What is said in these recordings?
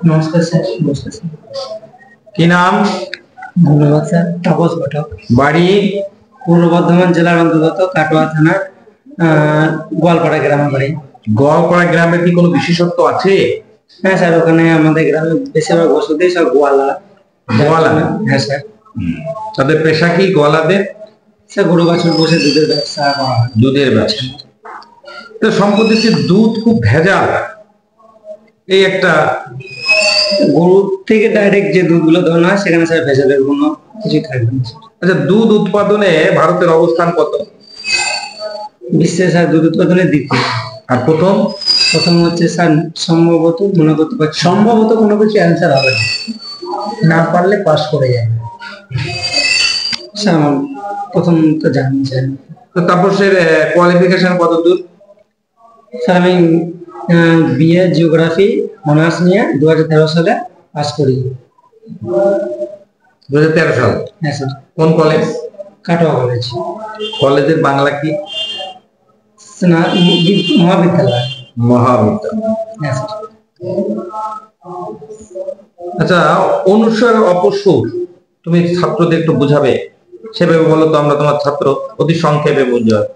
নমস্কার স্যার। নমস্কার স্যার। কি নাম? ধন্যবাদ স্যার। তাপস পাঠক। বাড়ি? পূর্ব বর্ধমান জেলার অন্তর্গত কাটোয়া থানার গোয়ালপাড়া গ্রামে বাড়ি। গোয়ালপাড়া গ্রামের কি কোনো বিশেষত্ব আছে? হ্যাঁ স্যার, ওখানে আমাদের গ্রামে বেশিরভাগ বসতি সব গোয়ালা। গোয়ালা? হ্যাঁ স্যার। তাদের পেশা কি গোয়ালাদের? স্যার গরু বাছুর বসে দুধের ব্যবসা করা হয়। দুধের ব্যবসা। তো সম্প্রতি দুধ খুব ভেজাল, এই একটা গরু থেকে ডাইরেক্ট যে দুধগুলো ধরানো হয় সেখানে স্যার ভেজালের কোনো কিছু থাকবে না। আচ্ছা, দুধ উৎপাদনে ভারতের অবস্থান কত? বিশ্বে স্যার দুধ উৎপাদনের দ্বিতীয়। আর প্রথম? প্রথম হচ্ছে স্যার সম্ভবত মনে করতে পারছি, সম্ভবত কোনো কিছু অ্যান্সার হবে না, না পারলে পাস করে যাবে স্যার। আমার প্রথম তো জানি স্যার। তো তাপসের কোয়ালিফিকেশন কত দূর? স্যার আমি বিএ জিওগ্রাফি অনার্স নিয়ে 2013 সালে পাস করি। 2013 সাল? হ্যাঁ স্যার। কোন কলেজ? কাটোয়া কলেজ। কলেজের বাংলা কি? না, মহাবিদ্যালয়। মহাবিদ্যালয়। হ্যাঁ স্যার। আচ্ছা, অনুস্বার অপস্বর তুমি ছাত্রদের একটু বুঝাবে, সেভাবে বলো তো, আমরা তোমার ছাত্র, অতি সংক্ষেপে বুঝাবে।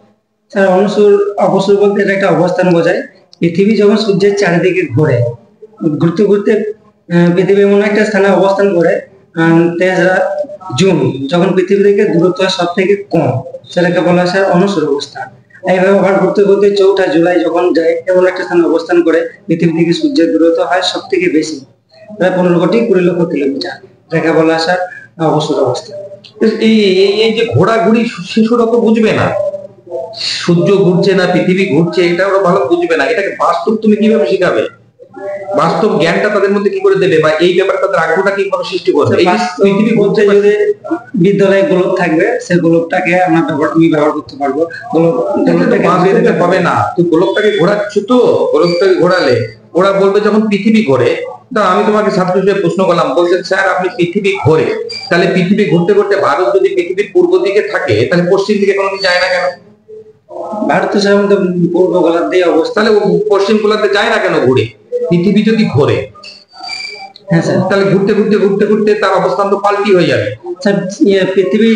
স্যার অনুস্বর অপস্বর বলতে এটা একটা অবস্থান বোঝায়। পৃথিবী যখন সূর্যের চারিদিকে ঘোরে, ঘুরতে ঘুরতে পৃথিবী এমন একটা স্থানে অবস্থান করে, তেসরা জুন যখন পৃথিবী থেকে দূরত্ব সব থেকে কম, সেটাকে বলা হয় স্যার অনুস্বর অবস্থান। এইভাবে আবার ঘুরতে ঘুরতে 4 জুলাই যখন যায় এমন একটা স্থানে অবস্থান করে পৃথিবী থেকে সূর্যের দূরত্ব হয় সব থেকে বেশি, প্রায় 15,20,00,000 কিলোমিটার, যাকে বলা হয় স্যার অবসর অবস্থা। এই এই যে ঘোরাঘুরি শিশুরা তো বুঝবে না, সূর্য ঘুরছে না পৃথিবী ঘুরছে, এটা ওরা ভালো বুঝবে না। এটাকে বাস্তব তুমি কিভাবে শিখাবে? বাস্তব জ্ঞানটা তাদের মধ্যে কি করে দেবে, বা এই ব্যাপারে তাদের আগ্রহটা কিভাবে সৃষ্টি করবে? এই পৃথিবী ঘুরছে, যদি বিদ্যালয়ে গোলক থাকবে, সেই গোলকটাকে আমরা ব্যবহার করতে পারবো। গোলকটাকে হবে না, তুই গোলকটাকে ঘোরাচ্ছ, তো গোলকটাকে ঘোরালে ওরা বলবে যখন পৃথিবী ঘোরে। তা আমি তোমাকে ছাত্র হিসেবে প্রশ্ন করলাম, বলছেন স্যার আপনি পৃথিবী ঘোরে, তাহলে পৃথিবী ঘুরতে ঘুরতে ভারত যদি পৃথিবীর পূর্ব দিকে থাকে তাহলে পশ্চিম দিকে কোনোদিন যায় না কেন? ভারত তো সাধারণত পূর্ব গোলার্ধ দিয়ে অবস্থা, তাহলে পশ্চিম গোলার্ধে যায় না কেন ঘুরে? পৃথিবী যদি ঘোরে, হ্যাঁ স্যার, তাহলে ঘুরতে ঘুরতে ঘুরতে ঘুরতে তার অবস্থান তো পাল্টি হয়ে যাবে। স্যার পৃথিবী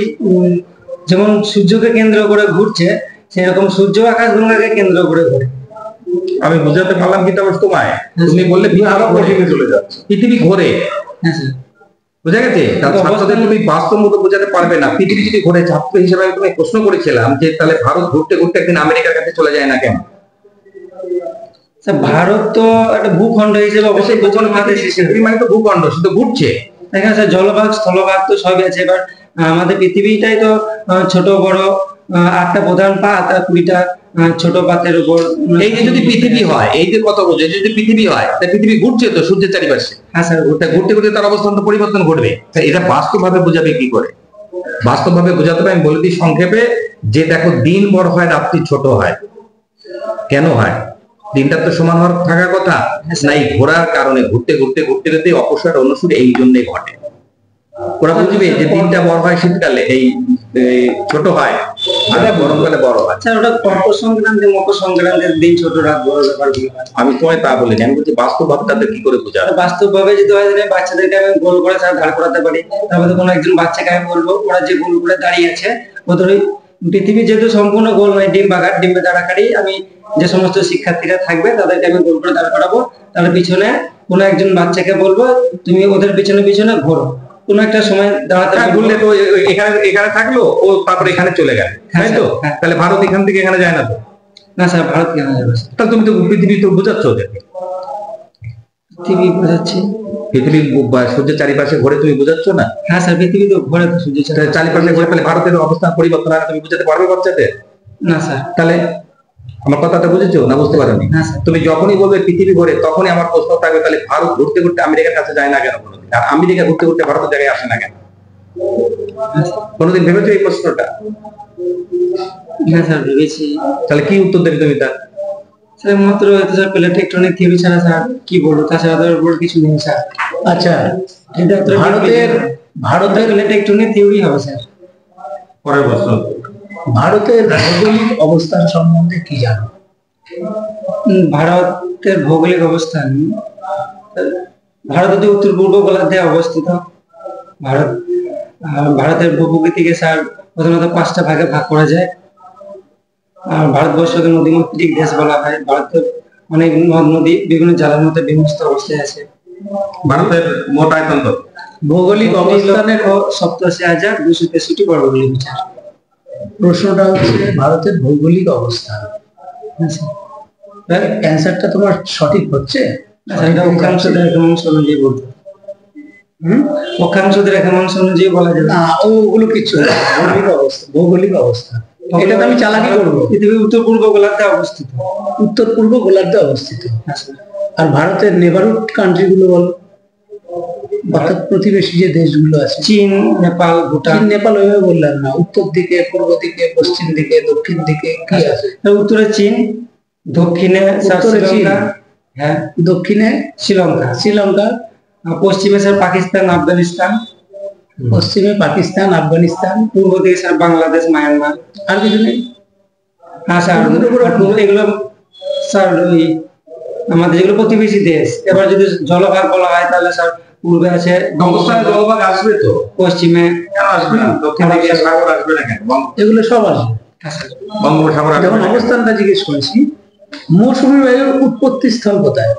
যেমন সূর্যকে কেন্দ্র করে ঘুরছে, সেরকম সূর্য আকাশ গঙ্গাকে কেন্দ্র করে ঘোরে। আমি বুঝাতে পারলাম কি তাহলে তোমায়? তুমি বললে চলে যাচ্ছে, পৃথিবী ঘোরে। হ্যাঁ স্যার, বুঝা গেছে? ছাত্রদের তুমি বাস্তব মতো বোঝাতে পারবে না। পৃথিবী যদি ঘোরে, ছাত্র হিসেবে আমি তোমায় প্রশ্ন করেছিলাম যে তাহলে ভারত ঘুরতে ঘুরতে একদিন আমেরিকার কাছে চলে যায় না কেন? ভারত তো একটা ভূখণ্ড হিসেবে অবশ্যই মানে তো ভূখণ্ড, শুধু ঘুরছে। দেখেন স্যার, জলভাগ স্থলভাগ তো সবই আছে। এবার আমাদের পৃথিবীটাই তো ছোট বড় 8টা প্রধান পাত আর 20টা ছোট পাতের উপর। এই যে যদি পৃথিবী হয়, এই যে কত বোঝে, যদি পৃথিবী হয় তাহলে পৃথিবী ঘুরছে তো সূর্যের চারিপাশে। হ্যাঁ স্যার, ঘুরতে ঘুরতে তার অবস্থান তো পরিবর্তন ঘটবে। এটা বাস্তব ভাবে বোঝাবে কি করে? বাস্তব ভাবে বোঝাতে হবে, আমি বলে দিই সংক্ষেপে, যে দেখো দিন বড় হয় রাত্রি ছোট হয়। কেন হয়? দিনটা তো সমান হওয়ার থাকার কথা না, এই ঘোরার কারণে ঘুরতে ঘুরতে ঘুরতে ঘুরতে অপসর অনুসর এই জন্যই ঘটে। ওরা বুঝবে যে দিনটা বড় হয় শীতকালে, এই ছোট হয়, আর গরমকালে বড় হয়। স্যার ওটা মকর সংক্রান্তি, মকর সংক্রান্তির দিন ছোট রাত বড় ব্যাপার। আমি তোমায় তা বলিনি, আমি বলছি বাস্তব ভাবে তাদের কি করে বোঝাবে। বাস্তব ভাবে যদি হয়, বাচ্চাদেরকে আমি গোল করে স্যার দাঁড় করাতে পারি, তারপরে কোনো একজন বাচ্চাকে আমি বলবো ওরা যে গোল করে দাঁড়িয়ে আছে, ওদের ওই পৃথিবী যেহেতু সম্পূর্ণ গোল নয়, ডিম্বে দাঁড়াকারী, আমি যে সমস্ত শিক্ষার্থীরা থাকবে তাদেরকে আমি গোল করে দাঁড় করাবো। তার পিছনে কোনো একজন বাচ্চাকে বলবো তুমি ওদের পিছনে পিছনে ঘোরো। কোন একটা সময় দাঁড়াতে বললে তো এখানে এখানে থাকলো, ও তারপরে এখানে চলে গেল, তাই তো? তাহলে ভারত এখান থেকে এখানে যায় না তো? না স্যার, ভারত কেন যাবে? তাহলে তুমি তো পৃথিবী তো বোঝাচ্ছ ওদেরকে। পৃথিবী বোঝাচ্ছি, পৃথিবী সূর্যের চারিপাশে ঘোরে, তুমি বোঝাচ্ছ না? হ্যাঁ স্যার, পৃথিবী তো ঘোরে তো সূর্যের চারিপাশে ঘোরে, তাহলে ভারতের অবস্থান পরিবর্তন হয় না, তুমি বুঝাতে পারবে বাচ্চাদের? না স্যার। তাহলে আমার কথাটা বুঝেছো না? বুঝতে পারোনি? তুমি যখনই বলবে পৃথিবী ঘোরে, তখনই আমার প্রশ্ন থাকবে তাহলে ভারত ঘুরতে ঘুরতে আমেরিকার কাছে যায় না কেন কোনোদিন? আর আমেরিকা ঘুরতে ঘুরতে ভারতের জায়গায় আসে না কেন? কোনোদিন ভেবেছো এই প্রশ্নটা? হ্যাঁ স্যার, ভেবেছি। তাহলে কি উত্তর দেবে তুমি তার? স্যার মাত্র স্যার প্লেট টেকটনিক থিওরি ছাড়া স্যার কি বলবো, তাছাড়া তার উপর কিছু নেই স্যার। আচ্ছা, ভারতের প্লেট টেকটনিক থিওরি হবে স্যার। পরের প্রশ্ন, ভারতের ভৌগোলিক অবস্থান সম্বন্ধে কি জানো? ভারতের ভৌগোলিক অবস্থান ভারতের উত্তর পূর্ব গোলার্ধে অবস্থিত। ভারত ভারতের ভূপ্রকৃতিকে স্যার প্রধানত 5টা ভাগে ভাগ করা যায়। আর ভারতবর্ষকে নদীমাতৃক দেশ বলা হয়। ভারতের অনেক নদ নদী বিভিন্ন জেলার মধ্যে বিন্যস্ত অবস্থায় আছে। ভারতের মোট আয়তন কত? ভৌগোলিক অবস্থানের 87,263 বর্গ কিলোমিটার। প্রশ্নটা হচ্ছে ভারতের ভৌগোলিক অবস্থান। অ্যান্সারটা তোমার সঠিক হচ্ছে? এটা অক্ষাংশদের রেখাংশ অনুযায়ী বলতে অক্ষাংশদের রেখাংশ অনুযায়ী বলা যাবে না, ওগুলো কিছু না। ভৌগোলিক অবস্থা এটা তো আমি চালাকি করবো। পৃথিবীর উত্তর পূর্ব গোলার্ধে অবস্থিত। উত্তর পূর্ব গোলার্ধে অবস্থিত। আর ভারতের নেবারহুড কান্ট্রি গুলো বলো, অর্থাৎ প্রতিবেশী যে দেশগুলো আছে। চীন, নেপাল, ভুটান। চীন, নেপাল ওইভাবে বললাম না, উত্তর দিকে, পূর্ব দিকে, পশ্চিম দিকে, দক্ষিণ দিকে কি আছে? উত্তরে চীন, দক্ষিণে উত্তরে চীন, শ্রীলঙ্কা, হ্যাঁ দক্ষিণে শ্রীলঙ্কা, পশ্চিমে স্যার পাকিস্তান, আফগানিস্তান, পশ্চিমে পাকিস্তান, আফগানিস্তান, পূর্ব দিকে স্যার বাংলাদেশ, মায়ানমার। আর কিছু নেই? হ্যাঁ স্যার, এগুলো স্যার ওই আমাদের যেগুলো প্রতিবেশী দেশ। এবার যদি জলভাগ বলা হয় তাহলে স্যার পূর্বে আছে অবস্থায় জলভাগ আসবে তো, পশ্চিমে কেন আসবে না? দক্ষিণ দিকে সাগর আসবে না কেন? এগুলো সব আসবে। বঙ্গোপসাগর আসবে যেমন না কেন? অবস্থানটা জিজ্ঞেস করেছি, মৌসুমী বায়ুর উৎপত্তি স্থল কোথায়?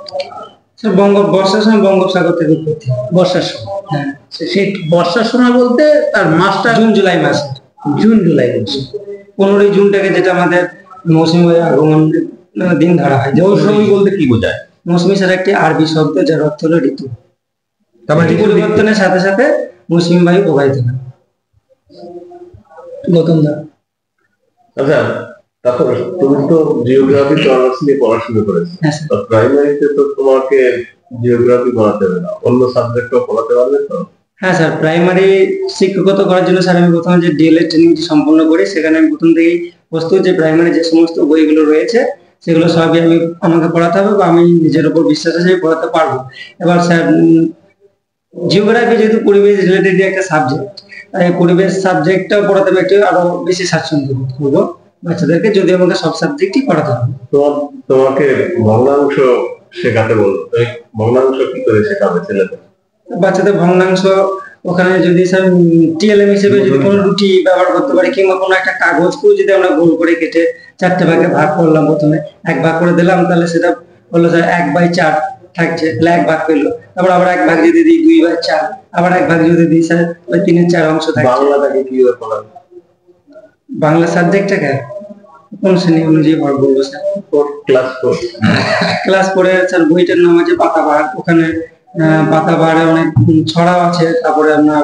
স্যার বর্ষার সময় বঙ্গোপসাগর থেকে উৎপত্তি হয়। বর্ষার সময়। হ্যাঁ, সেই বর্ষার সময় বলতে তার মাসটা জুন জুলাই মাসে। জুন জুলাই মাসে। 15ই জুন থেকে যেটা আমাদের মৌসুমী বায়ু আগমন দিন ধরা হয়। মৌসুমী বলতে কি বোঝায়? মৌসুমী স্যার একটি আরবি শব্দ যার অর্থ হলো ঋতু। তার মানে ঋতু পরিবর্তনের সাথে সাথে মৌসুমী বায়ু প্রবাহিত হয়। গৌতম দা, আচ্ছা, তারপর তুমি তো জিওগ্রাফি তো অনার্স নিয়ে পড়াশোনা করেছো, হ্যাঁ স্যার। প্রাইমারিতে তো তোমাকে জিওগ্রাফি পড়াতে হবে না, অন্য সাবজেক্টও পড়াতে পারবে তো? হ্যাঁ স্যার, প্রাইমারি শিক্ষকতা করার জন্য স্যার আমি প্রথমে যে ডিএলএড ট্রেনিংটি সম্পন্ন করি, সেখানে আমি প্রথম থেকেই প্রস্তুত যে প্রাইমারি যে সমস্ত বইগুলো রয়েছে সেগুলো সবই আমাকে পড়াতে হবে বা আমি নিজের উপর বিশ্বাস আছে আমি পড়াতে পারবো। এবার স্যার জিওগ্রাফি যেহেতু পরিবেশ রিলেটেড একটা সাবজেক্ট, তাই পরিবেশ সাবজেক্টটাও পড়াতে হবে, একটু আরো বেশি স্বাচ্ছন্দ্য বোধ করবো বাচ্চাদেরকে, যদি আমাকে সব সাবজেক্টই পড়াতে হবে। তোমাকে ভগ্নাংশ শেখাতে বলবো, তো এই ভগ্নাংশ কি করে শেখাবে ছেলেদের? বাচ্চাদের ভগ্নাংশ ওখানে যদি স্যার টিএলএম হিসেবে যদি কোনো রুটি ব্যবহার করতে পারি, কিংবা কোনো একটা কাগজ পুরো যদি আমরা গোল করে কেটে 4টে ভাগে ভাগ করলাম, প্রথমে 1 ভাগ করে দিলাম, তাহলে সেটা বললো স্যার 1/4 থাকছে, তাহলে 1 ভাগ পেলো। তারপর আবার 1 ভাগ যদি দিই 2/4, আবার 1 ভাগ যদি দিই স্যার ওই 3/4 অংশ থাকছে। বাংলাটাকে কিভাবে পড়াবে? বাংলা সাবজেক্টটাকে কোন শ্রেণী অনুযায়ী ভাগ বলবো স্যার? ক্লাস 4 স্যার বইটার নাম আছে পাতাবাহার। ওখানে পাতাবাহারে অনেক ছড়াও আছে, তারপরে আপনার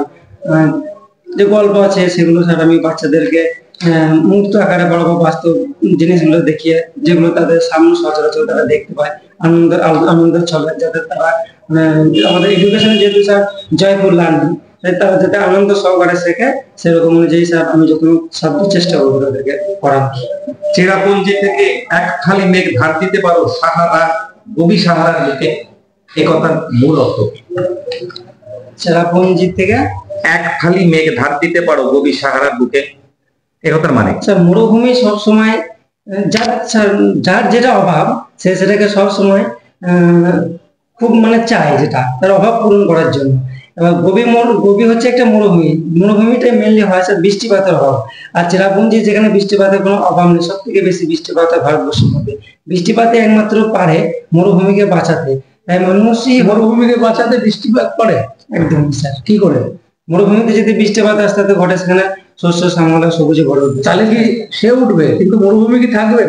যে গল্প আছে সেগুলো স্যার আমি বাচ্চাদেরকে মুক্ত আকারে পড়াবো, বাস্তব জিনিসগুলো দেখিয়ে, যেগুলো তাদের সামনে সচরাচর তারা দেখতে পায়, আনন্দের ছলে, যাতে তারা আমাদের এডুকেশনে যেহেতু স্যার জয়ফুল লার্নিং, তারা যাতে আনন্দ সহকারে শেখে, সেরকম অনুযায়ী স্যার আমি যখন সাধ্য চেষ্টা করবো তাদেরকে পড়ানো। চেরাপুঞ্জি থেকে এক খালি মেঘ ধার দিতে পারো সাহারা, গভীর সাহারার বুকে, এ কথার মূল অর্থ কি? চেরাপুঞ্জি থেকে এক খালি মেঘ ধার দিতে পারো গভীর সাহারার বুকে, এ কথার মানে? স্যার মরুভূমি সবসময় যার যেটা অভাব সে সেটাকে সবসময় খুব চায়, যেটা তার অভাব পূরণ করার জন্য। এবার গভীর হচ্ছে একটা মরুভূমিটা মেনলি হয় স্যার বৃষ্টিপাতের অভাব। আর চেরাপুঞ্জি যেখানে বৃষ্টিপাতের কোনো অভাব নেই, সব থেকে বেশি বৃষ্টিপাত হয় ভারতবর্ষের মধ্যে। বৃষ্টিপাতে একমাত্র পারে মরুভূমিকে বাঁচাতে, তাই মানুষই মরুভূমিকে বাঁচাতে বৃষ্টিপাত পড়ে। একদম স্যার। কি করে? মরুভূমিতে যদি বৃষ্টিপাত আস্তে আস্তে ঘটে, সেখানে শস্য শ্যামলা সবুজে ভরে উঠবে। তাহলে কি সে উঠবে, কিন্তু মরুভূমি কি থাকবে?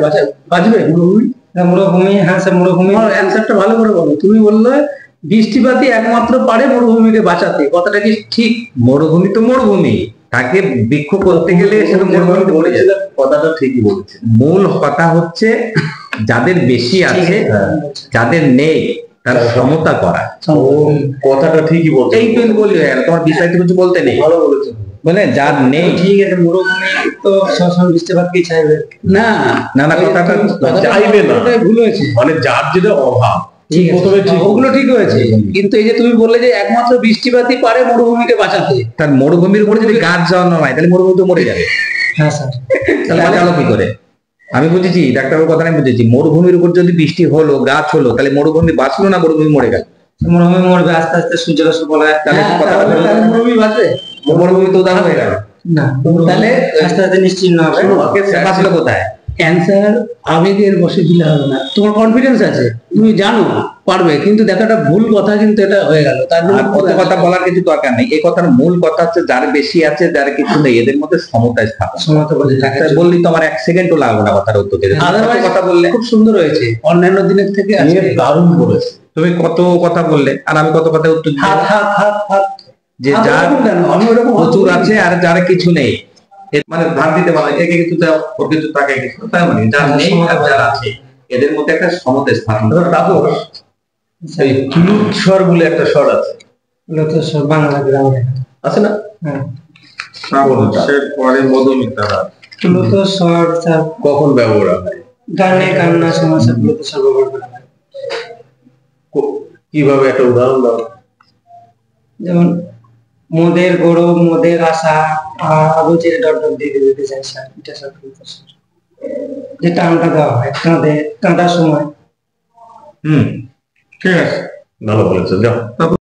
বাঁচবে মরুভূমি? মরুভূমি, হ্যাঁ স্যার মরুভূমি। আমার অ্যান্সারটা ভালো করে বলো। তুমি বললে বৃষ্টিপাতই একমাত্র পারে মরুভূমিকে বাঁচাতে, কথাটা কি ঠিক? মরুভূমি তো মরুভূমি, তাকে বৃক্ষ করতে গেলে সেটা মরুভূমিতে পড়ে যাবে। কথাটা ঠিকই বলেছে। মূল কথা হচ্ছে যাদের বেশি আছে, যাদের নেই তার সমতা করা। কথাটা ঠিকই বলছে। এই তুমি বলি, তোমার বিস্তারিত কিছু বলতে নেই, ভালো বলেছে। বলে যার নেই। ঠিক আছে, মরুভূমি তো সবসময় বৃষ্টিপাতকেই চাইবে। না না না, কথাটা চাইবে না, ভুল হয়েছে। মানে যার যেটা অভাব, ঠিক আছে, প্রথমে ঠিক ওগুলো ঠিক হয়েছে, কিন্তু এই যে তুমি বললে যে একমাত্র বৃষ্টিপাতই পারে মরুভূমিকে বাঁচাতে, তার মরুভূমির উপরে যদি গাছ জন্মায় হয় তাহলে মরুভূমি তো মরে যাবে। হ্যাঁ স্যার। তাহলে বাঁচালো কি করে? আমি বুঝেছি, ডাক্তারের কথা আমি বুঝেছি, মরুভূমির উপর যদি বৃষ্টি হলো, গাছ হলো, তাহলে মরুভূমি বাঁচলো না মরুভূমি মরে গেল? মরুভূমি মরবে, আস্তে আস্তে সূর্যের অস্ত বলা হয়। তাহলে হ্যাঁ, কথা তাহলে বলতে তাহলে মরুভূমি বাঁচবে? মরুভূমি তো উদাহরণ হয়ে গেল। না, তাহলে আস্তে আস্তে নিশ্চিহ্ন হবে। তোমাকে বাঁচলো কোথায়? অ্যান্সার আবেগের বসে দিলে হবে না। তোমার কনফিডেন্স আছে, তুমি জানো পারবে, কিন্তু দেখো একটা ভুল কথা কিন্তু এটা হয়ে গেল, তার জন্য আর কত কথা বলার কিছু দরকার নেই। এই কথার মূল কথা হচ্ছে যার বেশি আছে যার কিছু নেই, এদের মধ্যে সমতা স্থাপন। সমতা বজায় থাকার তা জন্য। বললি তো আমার 1 সেকেন্ডও লাগবে না কথার উত্তর দিতে। তুমি কত Otherwise কথা বললে, খুব সুন্দর হয়েছে অন্যান্য দিনের থেকে আজকে দারুণ বলেছে। তুমি কত কথা বললে আর আমি কত কথা উত্তর দিলাম। হাত হাত হাত হাত যে হাত যার ওরকম কেন? আমি ওরকম হাত প্রচুর বলিনি। আছে আর যার কিছু নেই, এর মানে ধার দিতে বলা হয়, একে কিছু দাও ওর কিছু তাকে কিছু দাও, তার মানে যার নেই আর যার আছে এদের মধ্যে একটা সমতা স্থাপন। তাপস, এই কিলুট স্বর বলে একটা স্বর আছে, লোকস্বর বাংলা গ্রামে। আছে না? হ্যাঁ, সে পরে মধুমিতারা লোকস্বর স্যার কখন ব্যবহার হয়, গানে কান্না সমস্যা লোকস্বর ব্যবহার করা হয়। কিভাবে একটা উদাহরণ দাও। যেমন মোদের গৌরব, মোদের আশা, আবু চেয়ে ডট ডট দিয়ে দিতে চাই স্যার, এটা সব লোকস্বর। যে টানটা দেওয়া হয় কাঁদার সময়। ঠিক আছে, ভালো বলেছো, যাও। তারপর